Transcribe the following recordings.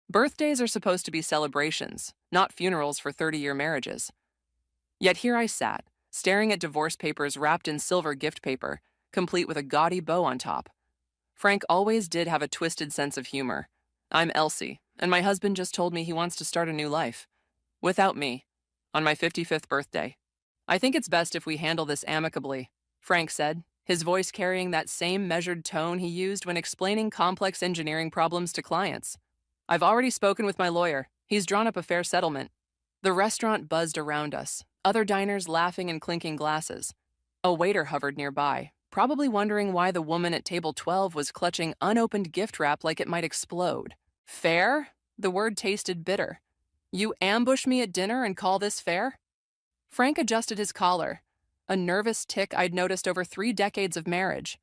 Birthdays are supposed to be celebrations, not funerals for 30-year marriages. Yet here I sat, staring at divorce papers wrapped in silver gift paper, complete with a gaudy bow on top. Frank always did have a twisted sense of humor. I'm Elsie, and my husband just told me he wants to start a new life. Without me. On my 55th birthday. I think it's best if we handle this amicably, Frank said, his voice carrying that same measured tone he used when explaining complex engineering problems to clients. I've already spoken with my lawyer. He's drawn up a fair settlement. The restaurant buzzed around us, other diners laughing and clinking glasses. A waiter hovered nearby, probably wondering why the woman at table 12 was clutching unopened gift wrap like it might explode. Fair? The word tasted bitter. You ambush me at dinner and call this fair? Frank adjusted his collar, a nervous tic I'd noticed over 3 decades of marriage.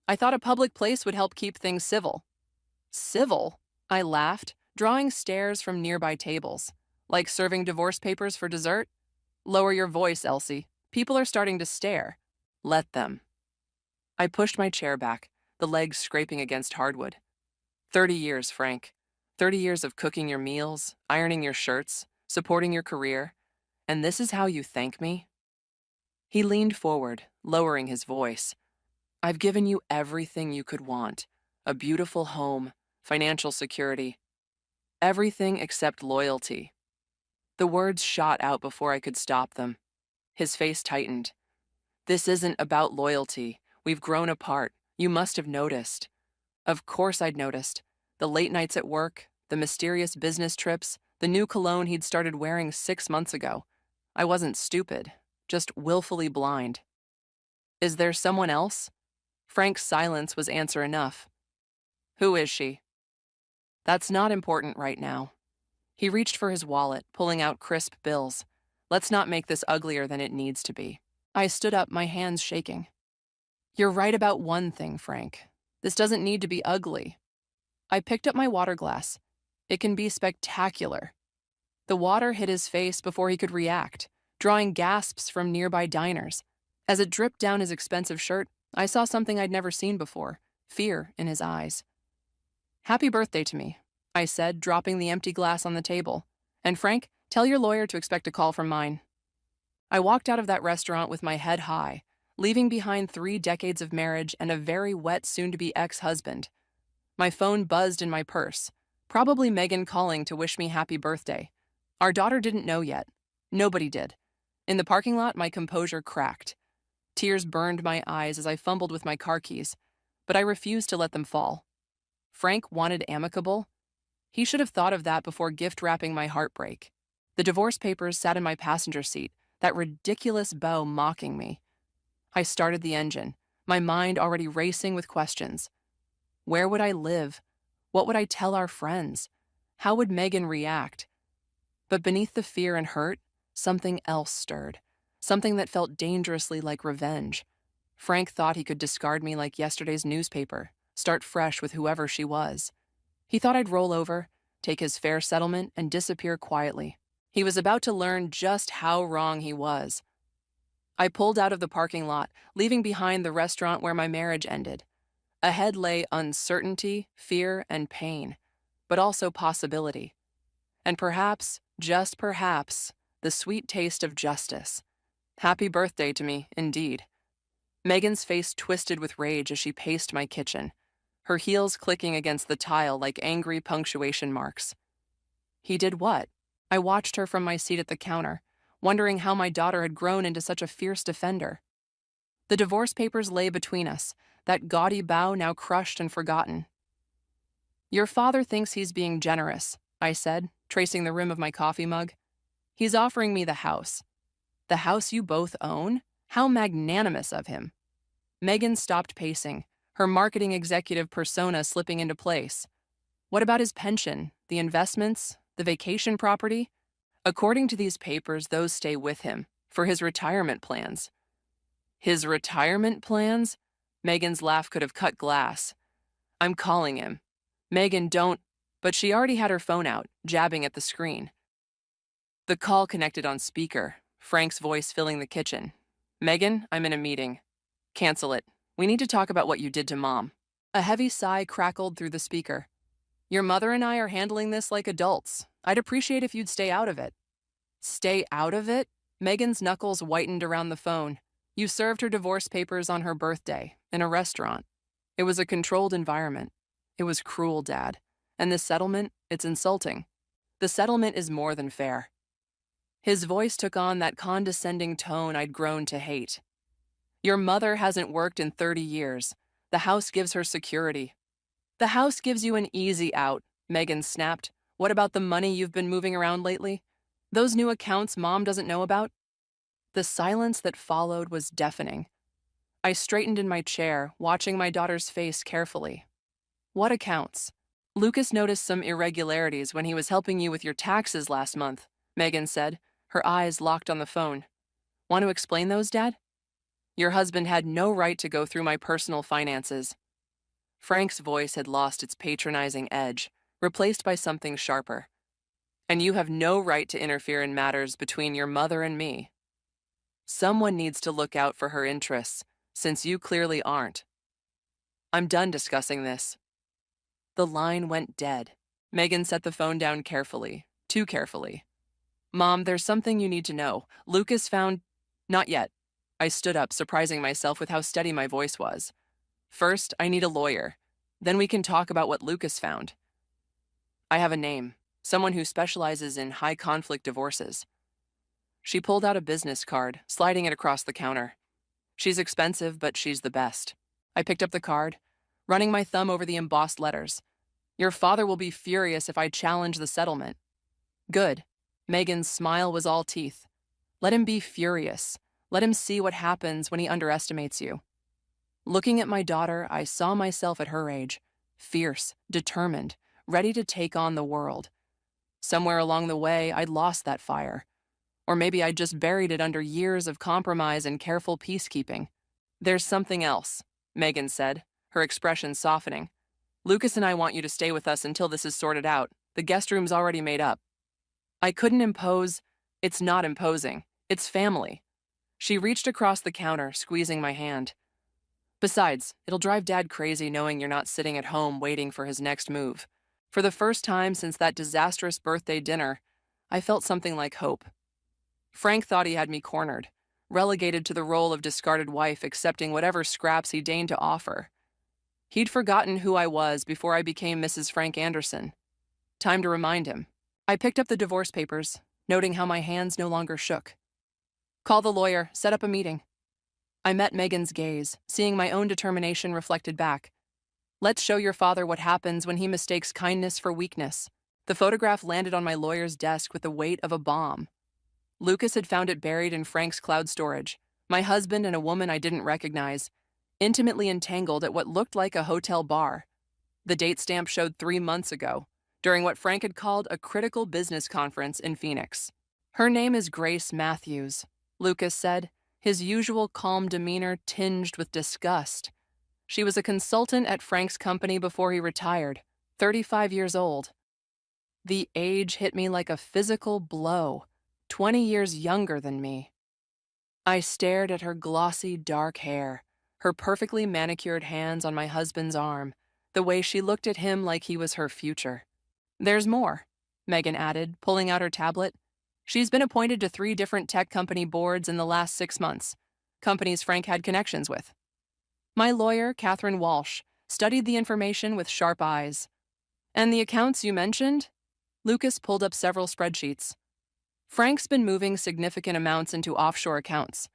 I thought a public place would help keep things civil. Civil? I laughed, drawing stares from nearby tables. Like serving divorce papers for dessert? Lower your voice, Elsie. People are starting to stare. Let them. I pushed my chair back, the legs scraping against hardwood. 30 years, Frank. 30 years of cooking your meals, ironing your shirts, supporting your career. And this is how you thank me? He leaned forward, lowering his voice. I've given you everything you could want. A beautiful home, financial security. Everything except loyalty. The words shot out before I could stop them. His face tightened. This isn't about loyalty. We've grown apart. You must have noticed. Of course I'd noticed. The late nights at work, the mysterious business trips, the new cologne he'd started wearing 6 months ago. I wasn't stupid, just willfully blind. Is there someone else? Frank's silence was answer enough. Who is she? That's not important right now. He reached for his wallet, pulling out crisp bills. Let's not make this uglier than it needs to be. I stood up, my hands shaking. You're right about one thing, Frank. This doesn't need to be ugly. I picked up my water glass. It can be spectacular. The water hit his face before he could react, drawing gasps from nearby diners. As it dripped down his expensive shirt, I saw something I'd never seen before, fear in his eyes. Happy birthday to me, I said, dropping the empty glass on the table. And Frank, tell your lawyer to expect a call from mine. I walked out of that restaurant with my head high, leaving behind 3 decades of marriage and a very wet soon-to-be ex-husband. My phone buzzed in my purse, probably Megan calling to wish me happy birthday. Our daughter didn't know yet. Nobody did. In the parking lot, my composure cracked. Tears burned my eyes as I fumbled with my car keys, but I refused to let them fall. Frank wanted amicable. He should have thought of that before gift-wrapping my heartbreak. The divorce papers sat in my passenger seat, that ridiculous bow mocking me. I started the engine, my mind already racing with questions. Where would I live? What would I tell our friends? How would Megan react? But beneath the fear and hurt, something else stirred, something that felt dangerously like revenge. Frank thought he could discard me like yesterday's newspaper, start fresh with whoever she was. He thought I'd roll over, take his fair settlement, and disappear quietly. He was about to learn just how wrong he was. I pulled out of the parking lot, leaving behind the restaurant where my marriage ended. Ahead lay uncertainty, fear, and pain, but also possibility. And perhaps, just perhaps, the sweet taste of justice. Happy birthday to me, indeed. Megan's face twisted with rage as she paced my kitchen, her heels clicking against the tile like angry punctuation marks. He did what? I watched her from my seat at the counter, wondering how my daughter had grown into such a fierce defender. The divorce papers lay between us, that gaudy bow now crushed and forgotten. Your father thinks he's being generous, I said, tracing the rim of my coffee mug. He's offering me the house. The house you both own? How magnanimous of him. Megan stopped pacing, her marketing executive persona slipping into place. What about his pension, the investments, the vacation property? According to these papers, those stay with him, for his retirement plans. His retirement plans? Megan's laugh could have cut glass. I'm calling him. Megan, don't. But she already had her phone out, jabbing at the screen. The call connected on speaker, Frank's voice filling the kitchen. Megan, I'm in a meeting. Cancel it. We need to talk about what you did to Mom. A heavy sigh crackled through the speaker. Your mother and I are handling this like adults. I'd appreciate if you'd stay out of it. Stay out of it? Megan's knuckles whitened around the phone. You served her divorce papers on her birthday, in a restaurant. It was a controlled environment. It was cruel, Dad. And this settlement, it's insulting. The settlement is more than fair. His voice took on that condescending tone I'd grown to hate. Your mother hasn't worked in 30 years. The house gives her security. The house gives you an easy out, Megan snapped. What about the money you've been moving around lately? Those new accounts Mom doesn't know about? The silence that followed was deafening. I straightened in my chair, watching my daughter's face carefully. What accounts? Lucas noticed some irregularities when he was helping you with your taxes last month, Megan said, her eyes locked on the phone. Want to explain those, Dad? Your husband had no right to go through my personal finances. Frank's voice had lost its patronizing edge, replaced by something sharper. And you have no right to interfere in matters between your mother and me. Someone needs to look out for her interests, since you clearly aren't. I'm done discussing this. The line went dead. Megan set the phone down carefully, too carefully. Mom, there's something you need to know. Lucas found... Not yet. I stood up, surprising myself with how steady my voice was. First, I need a lawyer. Then we can talk about what Lucas found. I have a name, someone who specializes in high-conflict divorces. She pulled out a business card, sliding it across the counter. She's expensive, but she's the best. I picked up the card, running my thumb over the embossed letters. Your father will be furious if I challenge the settlement. Good. Megan's smile was all teeth. Let him be furious. Let him see what happens when he underestimates you. Looking at my daughter, I saw myself at her age, fierce, determined, ready to take on the world. Somewhere along the way, I'd lost that fire. Or maybe I'd just buried it under years of compromise and careful peacekeeping. There's something else, Megan said, her expression softening. Lucas and I want you to stay with us until this is sorted out. The guest room's already made up. I couldn't impose. It's not imposing. It's family. She reached across the counter, squeezing my hand. Besides, it'll drive Dad crazy knowing you're not sitting at home waiting for his next move. For the first time since that disastrous birthday dinner, I felt something like hope. Frank thought he had me cornered, relegated to the role of discarded wife, accepting whatever scraps he deigned to offer. He'd forgotten who I was before I became Mrs. Frank Anderson. Time to remind him. I picked up the divorce papers, noting how my hands no longer shook. Call the lawyer, set up a meeting. I met Megan's gaze, seeing my own determination reflected back. Let's show your father what happens when he mistakes kindness for weakness. The photograph landed on my lawyer's desk with the weight of a bomb. Lucas had found it buried in Frank's cloud storage. My husband and a woman I didn't recognize, intimately entangled at what looked like a hotel bar. The date stamp showed 3 months ago, during what Frank had called a critical business conference in Phoenix. Her name is Grace Matthews, Lucas said, his usual calm demeanor tinged with disgust. She was a consultant at Frank's company before he retired, 35 years old. The age hit me like a physical blow, 20 years younger than me. I stared at her glossy, dark hair, her perfectly manicured hands on my husband's arm, the way she looked at him like he was her future. There's more, Megan added, pulling out her tablet. She's been appointed to 3 different tech company boards in the last 6 months, companies Frank had connections with. My lawyer, Catherine Walsh, studied the information with sharp eyes. And the accounts you mentioned? Lucas pulled up several spreadsheets. Frank's been moving significant amounts into offshore accounts.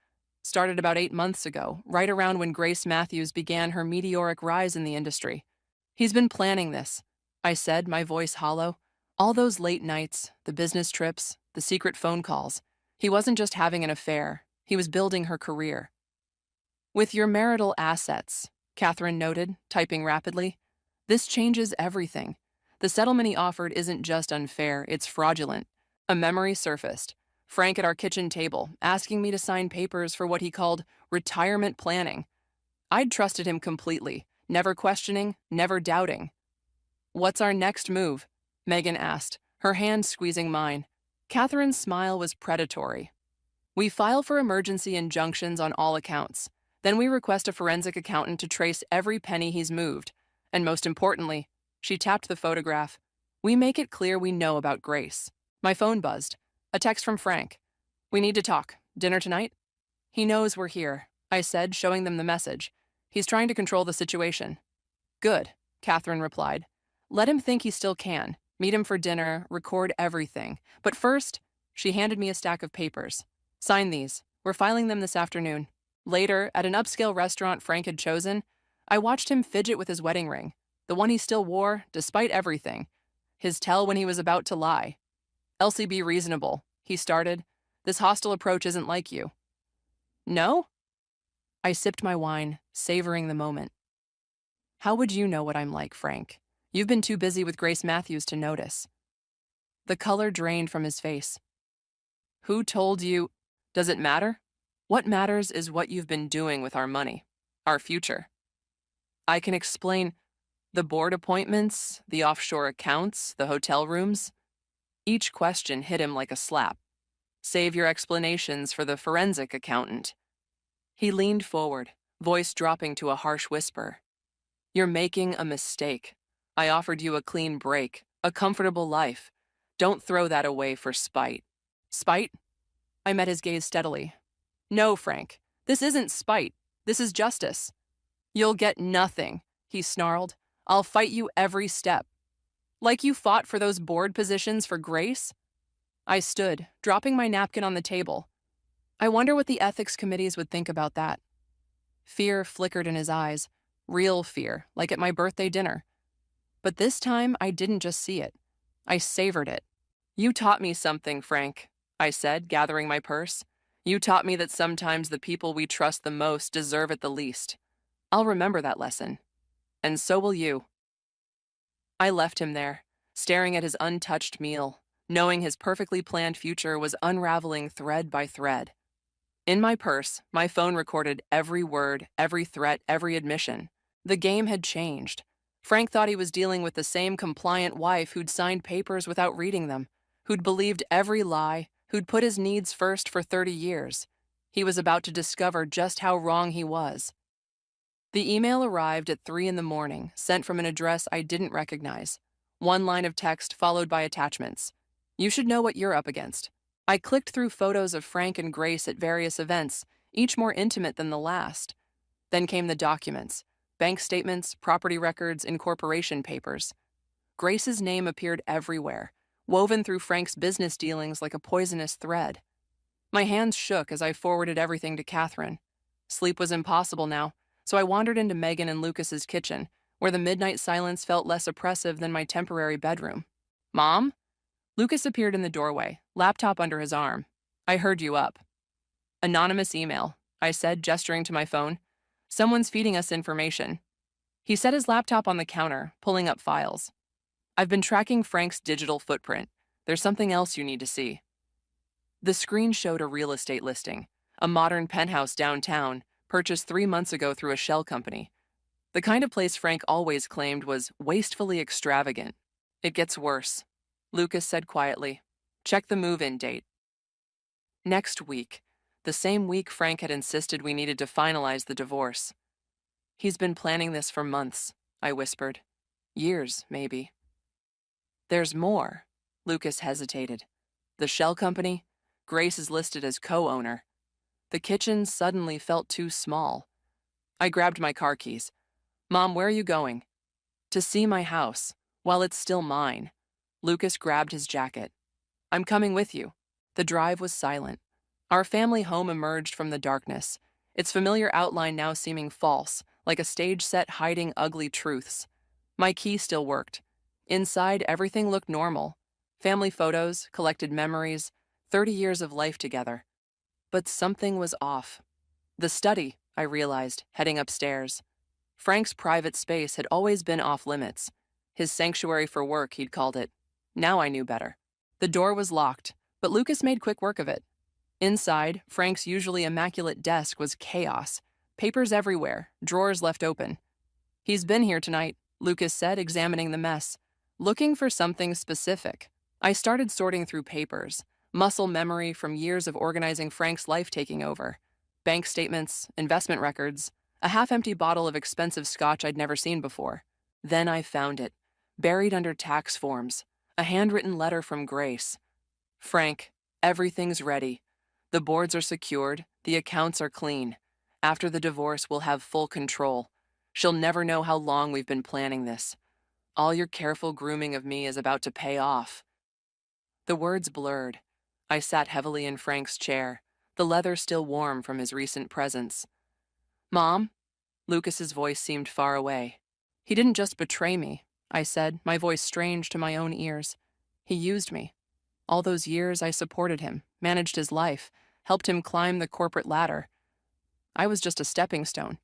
Started about 8 months ago, right around when Grace Matthews began her meteoric rise in the industry. He's been planning this, I said, my voice hollow. All those late nights, the business trips, the secret phone calls. He wasn't just having an affair. He was building her career. With your marital assets, Catherine noted, typing rapidly, this changes everything. The settlement he offered isn't just unfair, it's fraudulent. A memory surfaced. Frank at our kitchen table, asking me to sign papers for what he called retirement planning. I'd trusted him completely, never questioning, never doubting. What's our next move? Megan asked, her hand squeezing mine. Catherine's smile was predatory. We file for emergency injunctions on all accounts. Then we request a forensic accountant to trace every penny he's moved. And most importantly, She tapped the photograph. We make it clear we know about Grace. My phone buzzed. A text from Frank. We need to talk. Dinner tonight? He knows we're here, I said, showing them the message. He's trying to control the situation. Good, Catherine replied. Let him think he still can. Meet him for dinner, record everything. But first, she handed me a stack of papers. Sign these. We're filing them this afternoon. Later, at an upscale restaurant Frank had chosen, I watched him fidget with his wedding ring, the one he still wore, despite everything. His tell when he was about to lie. Elsie, be reasonable, he started. This hostile approach isn't like you. No? I sipped my wine, savoring the moment. How would you know what I'm like, Frank? You've been too busy with Grace Matthews to notice. The color drained from his face. Who told you? Does it matter? What matters is what you've been doing with our money, our future. I can explain the board appointments, the offshore accounts, the hotel rooms. Each question hit him like a slap. Save your explanations for the forensic accountant. He leaned forward, voice dropping to a harsh whisper. You're making a mistake. I offered you a clean break, a comfortable life. Don't throw that away for spite. Spite? I met his gaze steadily. No, Frank, this isn't spite. This is justice. You'll get nothing, he snarled. I'll fight you every step. Like you fought for those board positions for Grace? I stood, dropping my napkin on the table. I wonder what the ethics committees would think about that. Fear flickered in his eyes, real fear, like at my birthday dinner. But this time, I didn't just see it. I savored it. You taught me something, Frank, I said, gathering my purse. You taught me that sometimes the people we trust the most deserve it the least. I'll remember that lesson. And so will you. I left him there, staring at his untouched meal, knowing his perfectly planned future was unraveling thread by thread. In my purse, my phone recorded every word, every threat, every admission. The game had changed. Frank thought he was dealing with the same compliant wife who'd signed papers without reading them, who'd believed every lie, who'd put his needs first for 30 years. He was about to discover just how wrong he was. The email arrived at 3 a.m, sent from an address I didn't recognize. One line of text followed by attachments. You should know what you're up against. I clicked through photos of Frank and Grace at various events, each more intimate than the last. Then came the documents. Bank statements, property records, incorporation papers. Grace's name appeared everywhere, woven through Frank's business dealings like a poisonous thread. My hands shook as I forwarded everything to Catherine. Sleep was impossible now, so I wandered into Megan and Lucas's kitchen, where the midnight silence felt less oppressive than my temporary bedroom. Mom? Lucas appeared in the doorway, laptop under his arm. I heard you up. Anonymous email, I said, gesturing to my phone. Someone's feeding us information. He set his laptop on the counter, pulling up files. I've been tracking Frank's digital footprint. There's something else you need to see. The screen showed a real estate listing, a modern penthouse downtown, purchased 3 months ago through a shell company. The kind of place Frank always claimed was wastefully extravagant. It gets worse, Lucas said quietly. Check the move-in date. Next week, the same week Frank had insisted we needed to finalize the divorce. He's been planning this for months, I whispered. Years, maybe. There's more, Lucas hesitated. The shell company? Grace is listed as co-owner. The kitchen suddenly felt too small. I grabbed my car keys. Mom, where are you going? To see my house, while it's still mine. Lucas grabbed his jacket. I'm coming with you. The drive was silent. Our family home emerged from the darkness, its familiar outline now seeming false, like a stage set hiding ugly truths. My key still worked. Inside, everything looked normal. Family photos, collected memories, 30 years of life together. But something was off. The study, I realized, heading upstairs. Frank's private space had always been off limits. His sanctuary for work, he'd called it. Now I knew better. The door was locked, but Lucas made quick work of it. Inside, Frank's usually immaculate desk was chaos. Papers everywhere, drawers left open. He's been here tonight, Lucas said, examining the mess. Looking for something specific. I started sorting through papers, muscle memory from years of organizing Frank's life taking over. Bank statements, investment records, a half-empty bottle of expensive scotch I'd never seen before. Then I found it. Buried under tax forms, a handwritten letter from Grace. Frank, everything's ready. The boards are secured, the accounts are clean. After the divorce, we'll have full control. She'll never know how long we've been planning this. All your careful grooming of me is about to pay off. The words blurred. I sat heavily in Frank's chair, the leather still warm from his recent presence. Mom? Lucas's voice seemed far away. He didn't just betray me, I said, my voice strange to my own ears. He used me. All those years I supported him, managed his life, helped him climb the corporate ladder. I was just a stepping stone.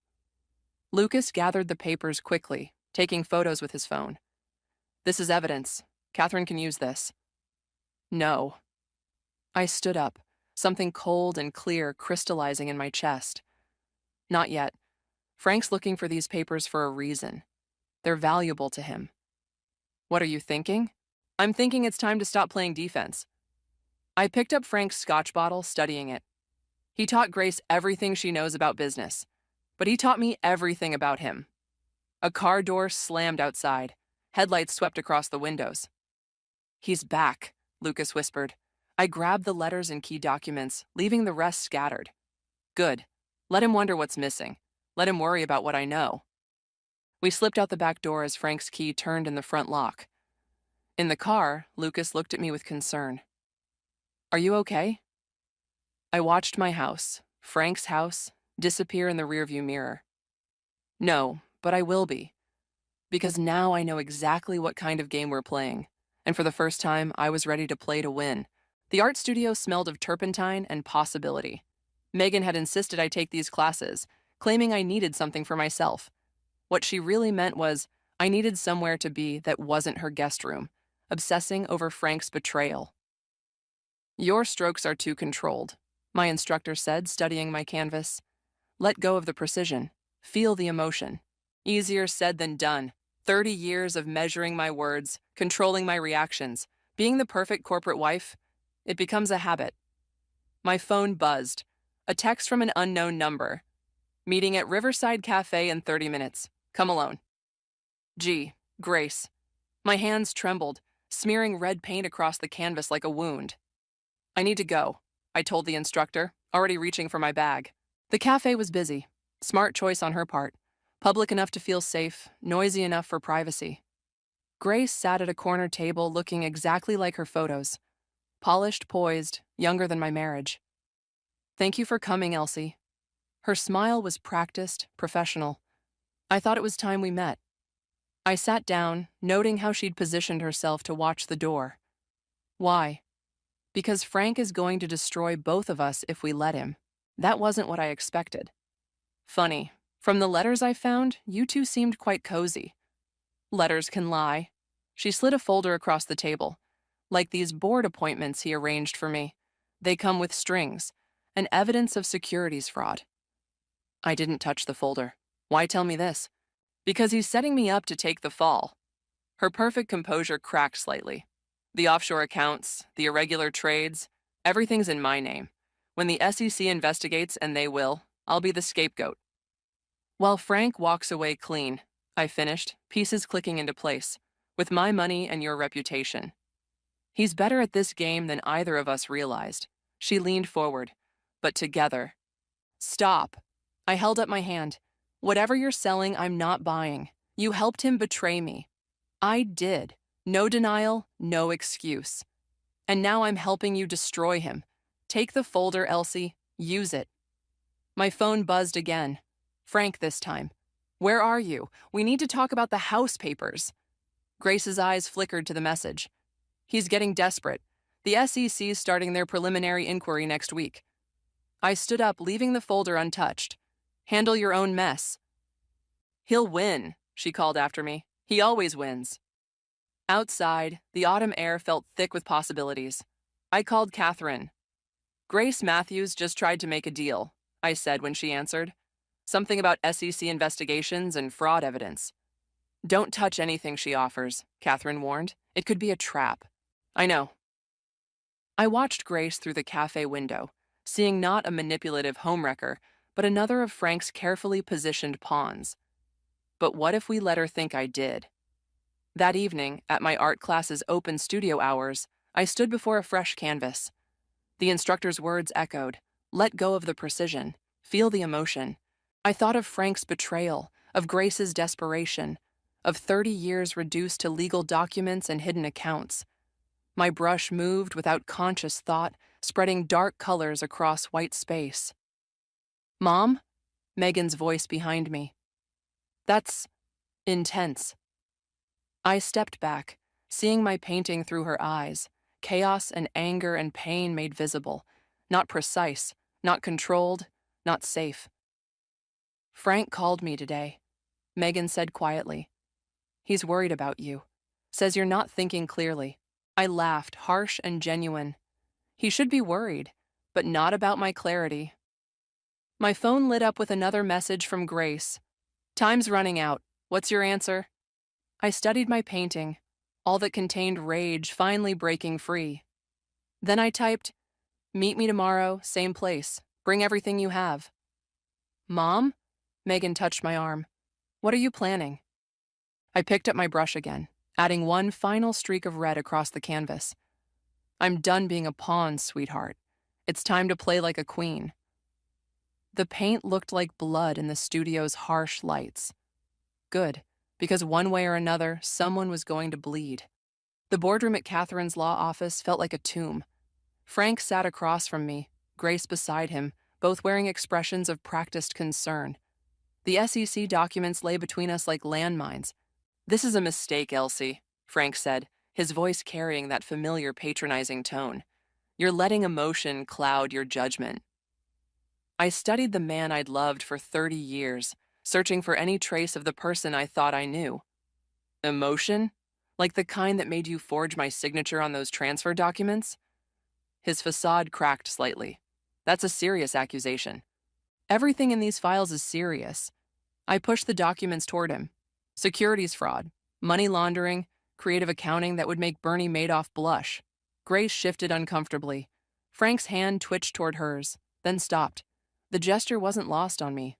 Lucas gathered the papers quickly, taking photos with his phone. This is evidence. Catherine can use this. No. I stood up, something cold and clear crystallizing in my chest. Not yet. Frank's looking for these papers for a reason. They're valuable to him. What are you thinking? I'm thinking it's time to stop playing defense. I picked up Frank's scotch bottle, studying it. He taught Grace everything she knows about business, but he taught me everything about him. A car door slammed outside. Headlights swept across the windows. He's back, Lucas whispered. I grabbed the letters and key documents, leaving the rest scattered. Good. Let him wonder what's missing. Let him worry about what I know. We slipped out the back door as Frank's key turned in the front lock. In the car, Lucas looked at me with concern. Are you okay? I watched my house, Frank's house, disappear in the rearview mirror. No, but I will be. Because now I know exactly what kind of game we're playing. And for the first time, I was ready to play to win. The art studio smelled of turpentine and possibility. Megan had insisted I take these classes, claiming I needed something for myself. What she really meant was I needed somewhere to be that wasn't her guest room, obsessing over Frank's betrayal. Your strokes are too controlled, my instructor said, studying my canvas. Let go of the precision. Feel the emotion. Easier said than done. 30 years of measuring my words, controlling my reactions, being the perfect corporate wife, it becomes a habit. My phone buzzed. A text from an unknown number. Meeting at Riverside Cafe in 30 minutes. Come alone. Gee, Grace. My hands trembled, smearing red paint across the canvas like a wound. I need to go, I told the instructor, already reaching for my bag. The cafe was busy. Smart choice on her part. Public enough to feel safe, noisy enough for privacy. Grace sat at a corner table looking exactly like her photos. Polished, poised, younger than my marriage. Thank you for coming, Elsie. Her smile was practiced, professional. I thought it was time we met. I sat down, noting how she'd positioned herself to watch the door. Why? Because Frank is going to destroy both of us if we let him. That wasn't what I expected. Funny, from the letters I found, you two seemed quite cozy. Letters can lie. She slid a folder across the table. Like these board appointments he arranged for me. They come with strings, and evidence of securities fraud. I didn't touch the folder. Why tell me this? Because he's setting me up to take the fall. Her perfect composure cracked slightly. The offshore accounts, the irregular trades, everything's in my name. When the SEC investigates, and they will, I'll be the scapegoat. While Frank walks away clean, I finished, pieces clicking into place, with my money and your reputation. He's better at this game than either of us realized. She leaned forward, but together. Stop. I held up my hand. Whatever you're selling, I'm not buying. You helped him betray me. I did. No denial, no excuse. And now I'm helping you destroy him. Take the folder, Elsie. Use it. My phone buzzed again. Frank this time. Where are you? We need to talk about the house papers. Grace's eyes flickered to the message. He's getting desperate. The SEC's starting their preliminary inquiry next week. I stood up, leaving the folder untouched. Handle your own mess. He'll win, she called after me. He always wins. Outside, the autumn air felt thick with possibilities. I called Catherine. Grace Matthews just tried to make a deal, I said when she answered. Something about SEC investigations and fraud evidence. Don't touch anything she offers, Catherine warned. It could be a trap. I know. I watched Grace through the cafe window, seeing not a manipulative homewrecker, but another of Frank's carefully positioned pawns. But what if we let her think I did? That evening, at my art class's open studio hours, I stood before a fresh canvas. The instructor's words echoed, "Let go of the precision. Feel the emotion." I thought of Frank's betrayal, of Grace's desperation, of 30 years reduced to legal documents and hidden accounts. My brush moved without conscious thought, spreading dark colors across white space. "Mom?" Megan's voice behind me. "That's intense." I stepped back, seeing my painting through her eyes, chaos and anger and pain made visible, not precise, not controlled, not safe. "Frank called me today," Megan said quietly. "He's worried about you. Says you're not thinking clearly." I laughed, harsh and genuine. He should be worried, but not about my clarity. My phone lit up with another message from Grace. "Time's running out. What's your answer?" I studied my painting, all that contained rage finally breaking free. Then I typed, "Meet me tomorrow, same place. Bring everything you have." "Mom?" Megan touched my arm. "What are you planning?" I picked up my brush again, adding one final streak of red across the canvas. "I'm done being a pawn, sweetheart. It's time to play like a queen." The paint looked like blood in the studio's harsh lights. Good, because one way or another, someone was going to bleed. The boardroom at Catherine's law office felt like a tomb. Frank sat across from me, Grace beside him, both wearing expressions of practiced concern. The SEC documents lay between us like landmines. "This is a mistake, Elsie," Frank said, his voice carrying that familiar patronizing tone. "You're letting emotion cloud your judgment." I studied the man I'd loved for 30 years, searching for any trace of the person I thought I knew. Emotion? Like the kind that made you forge my signature on those transfer documents? His facade cracked slightly. "That's a serious accusation." "Everything in these files is serious." I pushed the documents toward him. Securities fraud, money laundering, creative accounting that would make Bernie Madoff blush. Grace shifted uncomfortably. Frank's hand twitched toward hers, then stopped. The gesture wasn't lost on me.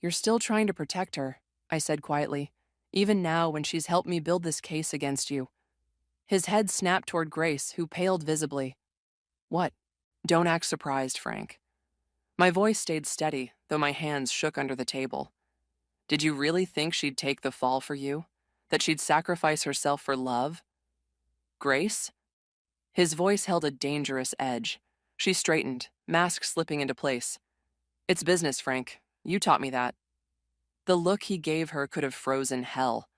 "You're still trying to protect her," I said quietly, "even now when she's helped me build this case against you." His head snapped toward Grace, who paled visibly. "What?" "Don't act surprised, Frank." My voice stayed steady, though my hands shook under the table. "Did you really think she'd take the fall for you? That she'd sacrifice herself for love? Grace?" His voice held a dangerous edge. She straightened, mask slipping into place. "It's business, Frank. You taught me that." The look he gave her could have frozen hell.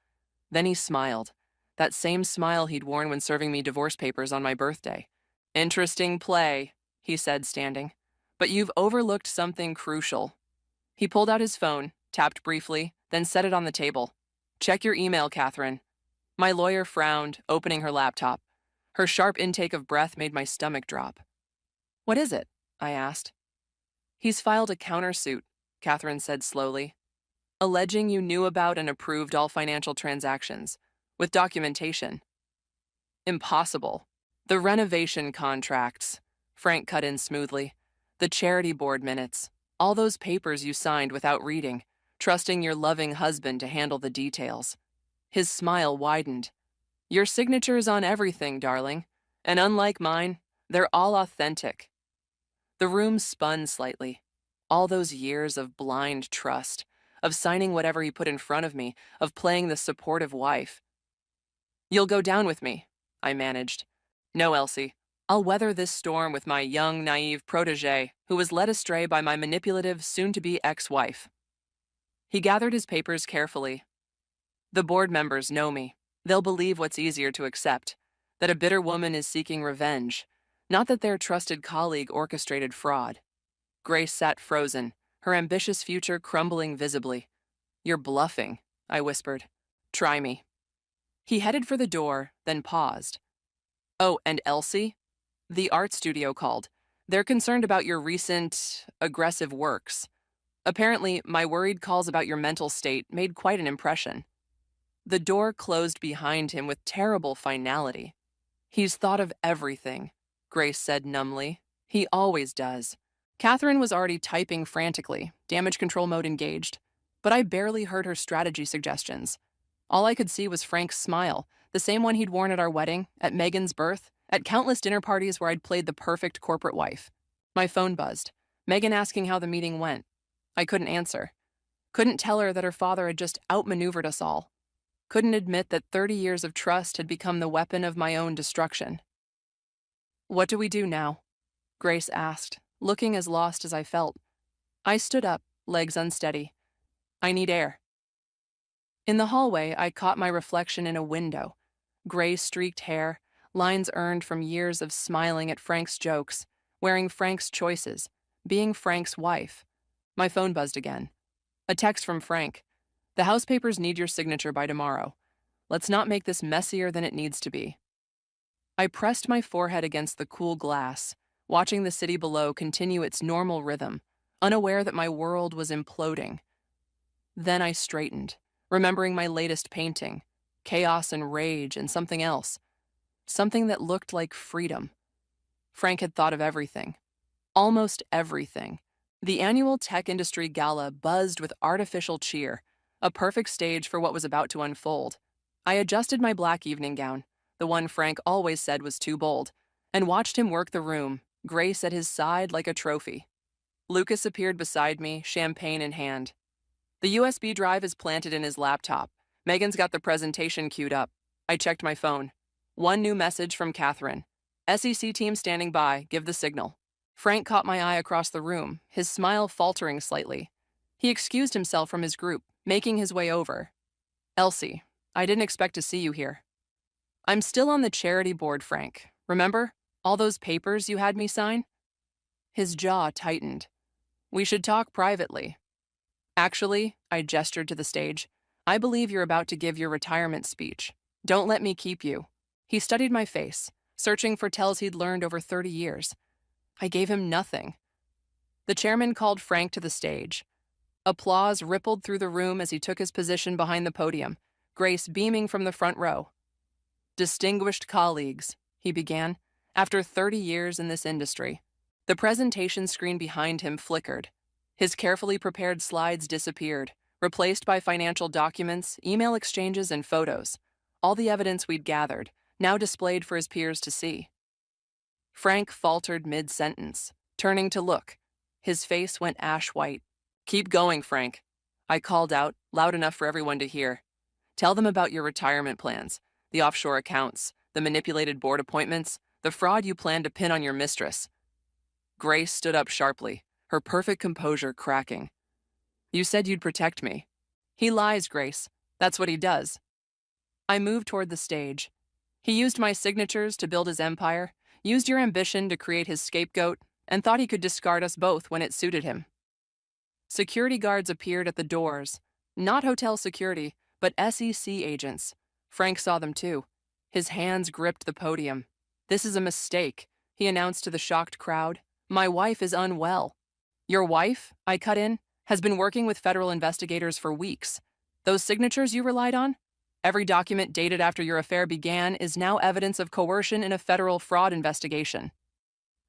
Then he smiled, that same smile he'd worn when serving me divorce papers on my birthday. "Interesting play," he said, standing. "But you've overlooked something crucial." He pulled out his phone, tapped briefly, then set it on the table. "Check your email, Catherine." My lawyer frowned, opening her laptop. Her sharp intake of breath made my stomach drop. "What is it?" I asked. "He's filed a countersuit," Catherine said slowly, "alleging you knew about and approved all financial transactions, with documentation." "Impossible." "The renovation contracts," Frank cut in smoothly. "The charity board minutes. All those papers you signed without reading, trusting your loving husband to handle the details." His smile widened. "Your signature's on everything, darling. And unlike mine, they're all authentic." The room spun slightly. All those years of blind trust, of signing whatever he put in front of me, of playing the supportive wife. "You'll go down with me," I managed. "No, Elsie. I'll weather this storm with my young, naive protege who was led astray by my manipulative, soon-to-be ex-wife." He gathered his papers carefully. "The board members know me. They'll believe what's easier to accept, that a bitter woman is seeking revenge, not that their trusted colleague orchestrated fraud." Grace sat frozen, her ambitious future crumbling visibly. "You're bluffing," I whispered. "Try me." He headed for the door, then paused. "Oh, and Elsie? The art studio called. They're concerned about your recent, aggressive works. Apparently, my worried calls about your mental state made quite an impression." The door closed behind him with terrible finality. "He's thought of everything," Grace said numbly. "He always does." Catherine was already typing frantically, damage control mode engaged, but I barely heard her strategy suggestions. All I could see was Frank's smile, the same one he'd worn at our wedding, at Megan's birth, at countless dinner parties where I'd played the perfect corporate wife. My phone buzzed. Megan asking how the meeting went. I couldn't answer. Couldn't tell her that her father had just outmaneuvered us all. Couldn't admit that 30 years of trust had become the weapon of my own destruction. "What do we do now?" Grace asked, looking as lost as I felt. I stood up, legs unsteady. "I need air." In the hallway, I caught my reflection in a window. Gray streaked hair, lines earned from years of smiling at Frank's jokes, wearing Frank's choices, being Frank's wife. My phone buzzed again. A text from Frank. "The house papers need your signature by tomorrow. Let's not make this messier than it needs to be." I pressed my forehead against the cool glass, watching the city below continue its normal rhythm, unaware that my world was imploding. Then I straightened, remembering my latest painting, chaos and rage and something else, something that looked like freedom. Frank had thought of everything. Almost everything. The annual tech industry gala buzzed with artificial cheer, a perfect stage for what was about to unfold. I adjusted my black evening gown, the one Frank always said was too bold, and watched him work the room, Grace at his side like a trophy. Lucas appeared beside me, champagne in hand. The USB drive is planted in his laptop. Megan's got the presentation queued up. I checked my phone. One new message from Catherine. "SEC team standing by, give the signal." Frank caught my eye across the room, his smile faltering slightly. He excused himself from his group, making his way over. "Elsie, I didn't expect to see you here." "I'm still on the charity board, Frank. Remember? All those papers you had me sign?" His jaw tightened. "We should talk privately." "Actually," I gestured to the stage, "I believe you're about to give your retirement speech. Don't let me keep you." He studied my face, searching for tells he'd learned over 30 years. I gave him nothing. The chairman called Frank to the stage. Applause rippled through the room as he took his position behind the podium, Grace beaming from the front row. "Distinguished colleagues," he began, "after 30 years in this industry." The presentation screen behind him flickered. His carefully prepared slides disappeared, replaced by financial documents, email exchanges, and photos. All the evidence we'd gathered, now displayed for his peers to see. Frank faltered mid-sentence, turning to look. His face went ash white. "Keep going, Frank," I called out, loud enough for everyone to hear. "Tell them about your retirement plans, the offshore accounts, the manipulated board appointments, the fraud you plan to pin on your mistress." Grace stood up sharply, her perfect composure cracking. "You said you'd protect me." "He lies, Grace. That's what he does." I moved toward the stage. "He used my signatures to build his empire, used your ambition to create his scapegoat, and thought he could discard us both when it suited him." Security guards appeared at the doors. Not hotel security, but SEC agents. Frank saw them too. His hands gripped the podium. "This is a mistake," he announced to the shocked crowd. "My wife is unwell." "Your wife," I cut in, "has been working with federal investigators for weeks. Those signatures you relied on? Every document dated after your affair began is now evidence of coercion in a federal fraud investigation."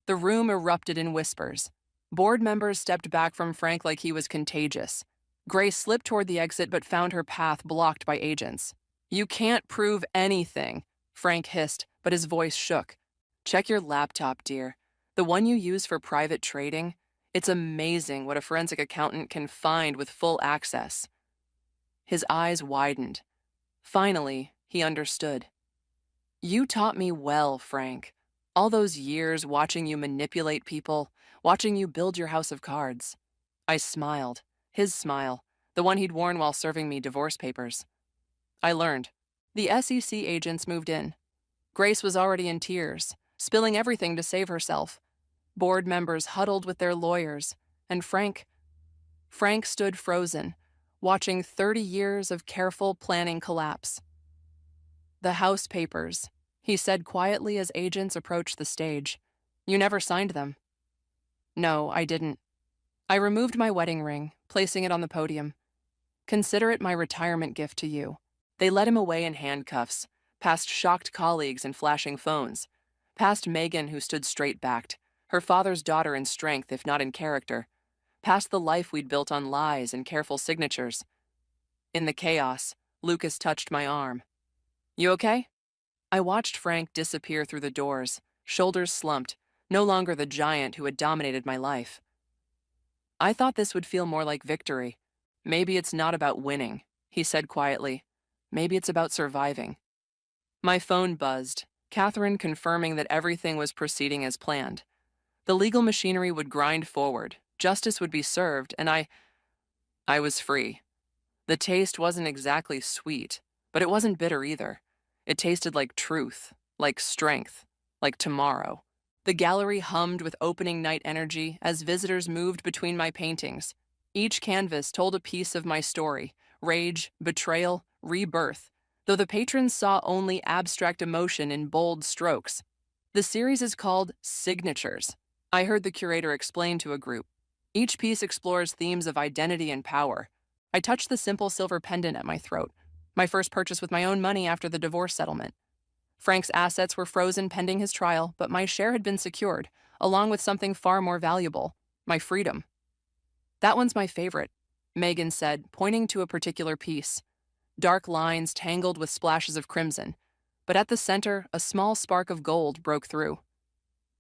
The room erupted in whispers. Board members stepped back from Frank like he was contagious. Grace slipped toward the exit but found her path blocked by agents. "You can't prove anything," Frank hissed, but his voice shook. "Check your laptop, dear. The one you use for private trading. It's amazing what a forensic accountant can find with full access." His eyes widened. Finally, he understood. "You taught me well, Frank. All those years watching you manipulate people, watching you build your house of cards." I smiled, his smile, the one he'd worn while serving me divorce papers. "I learned." The SEC agents moved in. Grace was already in tears, spilling everything to save herself. Board members huddled with their lawyers, and Frank stood frozen, watching 30 years of careful planning collapse. "The house papers," he said quietly as agents approached the stage. "You never signed them." "No, I didn't." I removed my wedding ring, placing it on the podium. "Consider it my retirement gift to you." They led him away in handcuffs, past shocked colleagues and flashing phones, past Megan, who stood straight-backed, her father's daughter in strength if not in character, past the life we'd built on lies and careful signatures. In the chaos, Lucas touched my arm. You okay? I watched Frank disappear through the doors, shoulders slumped, no longer the giant who had dominated my life. I thought this would feel more like victory. Maybe it's not about winning, he said quietly. Maybe it's about surviving. My phone buzzed, Catherine confirming that everything was proceeding as planned. The legal machinery would grind forward, justice would be served, and I was free. The taste wasn't exactly sweet, but it wasn't bitter either. It tasted like truth, like strength, like tomorrow. The gallery hummed with opening night energy as visitors moved between my paintings. Each canvas told a piece of my story: rage, betrayal, rebirth, though the patrons saw only abstract emotion in bold strokes. The series is called Signatures, I heard the curator explain to a group. Each piece explores themes of identity and power. I touched the simple silver pendant at my throat, my first purchase with my own money after the divorce settlement. Frank's assets were frozen pending his trial, but my share had been secured, along with something far more valuable: my freedom. That one's my favorite, Megan said, pointing to a particular piece. Dark lines tangled with splashes of crimson, but at the center, a small spark of gold broke through.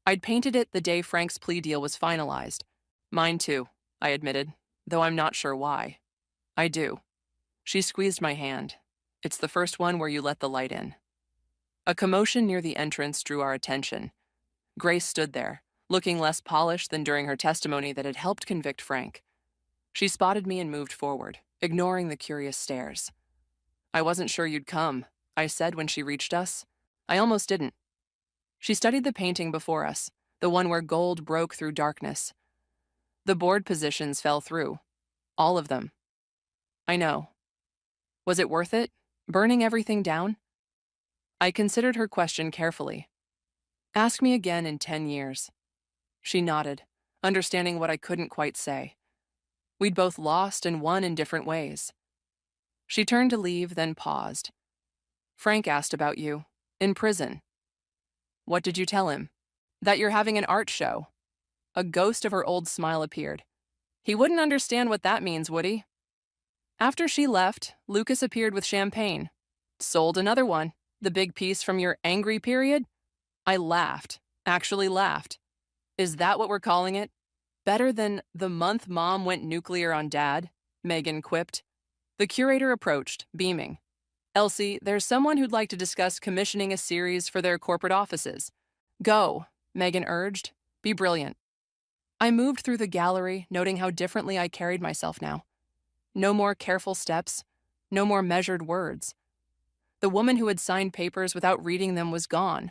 I'd painted it the day Frank's plea deal was finalized. Mine too, I admitted, though I'm not sure why. I do. She squeezed my hand. It's the first one where you let the light in. A commotion near the entrance drew our attention. Grace stood there, looking less polished than during her testimony that had helped convict Frank. She spotted me and moved forward, ignoring the curious stares. I wasn't sure you'd come, I said when she reached us. I almost didn't. She studied the painting before us, the one where gold broke through darkness. The board positions fell through. All of them. I know. Was it worth it? Burning everything down? I considered her question carefully. Ask me again in 10 years. She nodded, understanding what I couldn't quite say. We'd both lost and won in different ways. She turned to leave, then paused. Frank asked about you, in prison. What did you tell him? That you're having an art show. A ghost of her old smile appeared. He wouldn't understand what that means, would he? After she left, Lucas appeared with champagne. Sold another one, the big piece from your angry period? I laughed, actually laughed. Is that what we're calling it? Better than the month Mom went nuclear on Dad, Megan quipped. The curator approached, beaming. Elsie, there's someone who'd like to discuss commissioning a series for their corporate offices. Go, Megan urged. Be brilliant. I moved through the gallery, noting how differently I carried myself now. No more careful steps, no more measured words. The woman who had signed papers without reading them was gone.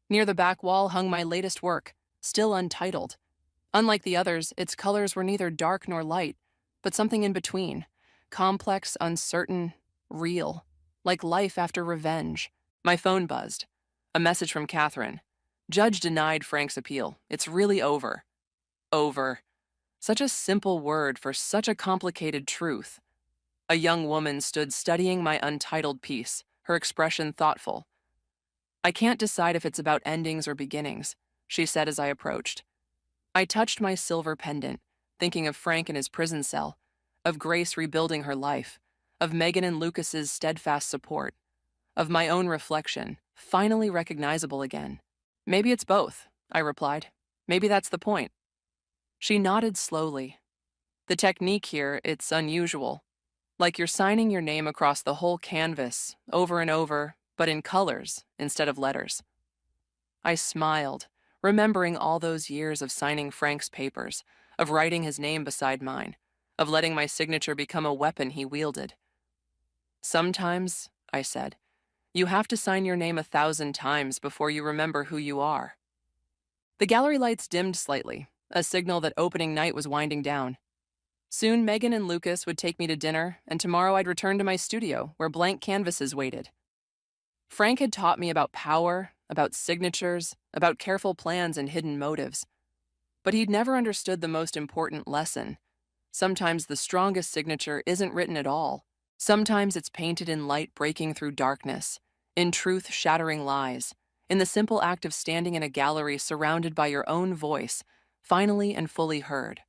Near the back wall hung my latest work, still untitled. Unlike the others, its colors were neither dark nor light, but something in between. Complex, uncertain, real. Like life after revenge. My phone buzzed. A message from Catherine. Judge denied Frank's appeal. It's really over. Over. Such a simple word for such a complicated truth. A young woman stood studying my untitled piece, her expression thoughtful. I can't decide if it's about endings or beginnings, she said as I approached. I touched my silver pendant, thinking of Frank in his prison cell, of Grace rebuilding her life, of Megan and Lucas's steadfast support, of my own reflection, finally recognizable again. Maybe it's both, I replied. Maybe that's the point. She nodded slowly. The technique here, it's unusual. Like you're signing your name across the whole canvas, over and over, but in colors instead of letters. I smiled, remembering all those years of signing Frank's papers, of writing his name beside mine, of letting my signature become a weapon he wielded. Sometimes, I said, you have to sign your name 1,000 times before you remember who you are. The gallery lights dimmed slightly, a signal that opening night was winding down. Soon Megan and Lucas would take me to dinner, and tomorrow I'd return to my studio, where blank canvases waited. Frank had taught me about power, about signatures, about careful plans and hidden motives. But he'd never understood the most important lesson. Sometimes the strongest signature isn't written at all. Sometimes it's painted in light breaking through darkness, in truth shattering lies, in the simple act of standing in a gallery surrounded by your own voice, finally and fully heard.